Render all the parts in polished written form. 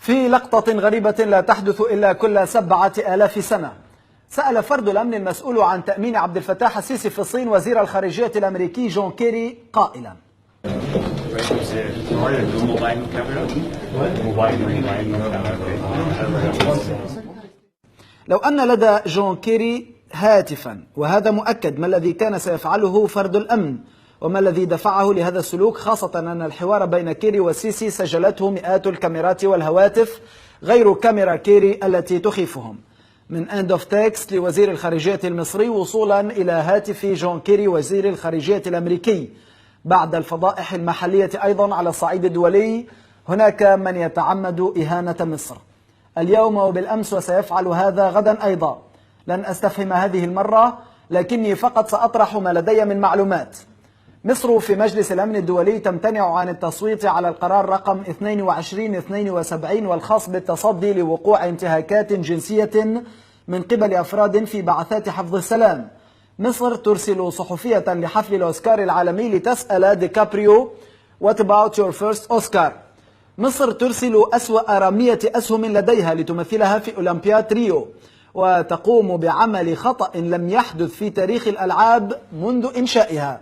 في لقطة غريبة لا تحدث إلا كل 7000 سنة، سأل فرد الأمن المسؤول عن تأمين عبد الفتاح السيسي في الصين وزير الخارجية الأمريكي جون كيري قائلا: لو أن لدى جون كيري هاتفا، وهذا مؤكد، ما الذي كان سيفعله فرد الأمن؟ وما الذي دفعه لهذا السلوك، خاصة أن الحوار بين كيري والسيسي سجلته مئات الكاميرات والهواتف غير كاميرا كيري التي تخيفهم. من اند اوف تكست لوزير الخارجية المصري وصولا إلى هاتف جون كيري وزير الخارجية الأمريكي. بعد الفضائح المحلية أيضا على الصعيد الدولي، هناك من يتعمد إهانة مصر اليوم وبالأمس وسيفعل هذا غدا أيضا. لن أستفهم هذه المرة، لكني فقط سأطرح ما لدي من معلومات. مصر في مجلس الأمن الدولي تمتنع عن التصويت على القرار رقم 2272 والخاص بالتصدي لوقوع انتهاكات جنسية من قبل أفراد في بعثات حفظ السلام. مصر ترسل صحفية لحفل الأوسكار العالمي لتسأل ديكابريو What about your first Oscar؟ مصر ترسل أسوأ رمية أسهم لديها لتمثلها في أولمبياد ريو، وتقوم بعمل خطأ لم يحدث في تاريخ الألعاب منذ إنشائها.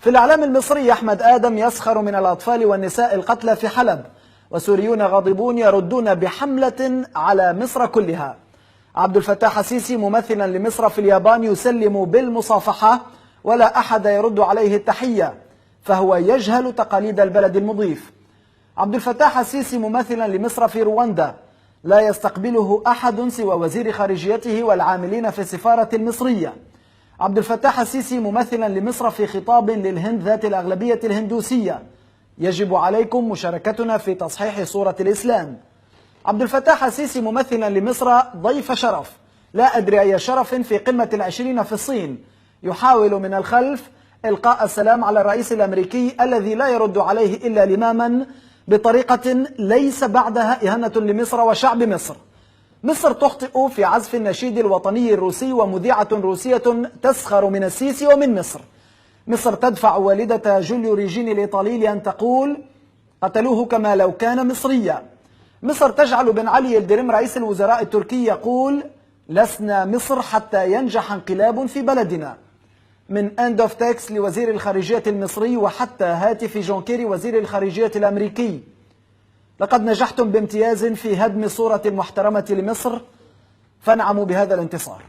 في الإعلام المصري أحمد آدم يسخر من الأطفال والنساء القتلى في حلب، وسوريون غاضبون يردون بحملة على مصر كلها. عبد الفتاح السيسي ممثلا لمصر في اليابان يسلم بالمصافحة ولا أحد يرد عليه التحية، فهو يجهل تقاليد البلد المضيف. عبد الفتاح السيسي ممثلا لمصر في رواندا لا يستقبله أحد سوى وزير خارجيته والعاملين في السفارة المصرية. عبد الفتاح السيسي ممثلا لمصر في خطاب للهند ذات الأغلبية الهندوسية: يجب عليكم مشاركتنا في تصحيح صورة الإسلام. عبد الفتاح السيسي ممثلا لمصر ضيف شرف، لا أدري أي شرف، في قمة العشرين في الصين، يحاول من الخلف إلقاء السلام على الرئيس الأمريكي الذي لا يرد عليه إلا لماما بطريقة ليس بعدها إهانة لمصر وشعب مصر. مصر تخطئ في عزف النشيد الوطني الروسي، ومذيعة روسية تسخر من السيسي ومن مصر. مصر تدفع والدة جوليو ريجيني الإيطالي لأن تقول: قتلوه كما لو كان مصريا. مصر تجعل بن علي يلدرم رئيس الوزراء التركي يقول: لسنا مصر حتى ينجح انقلاب في بلدنا. من اند اوف تكست لوزير الخارجية المصري وحتى هاتف جون كيري وزير الخارجية الأمريكي: لقد نجحتم بامتياز في هدم صورة المحترمة لمصر، فانعموا بهذا الانتصار.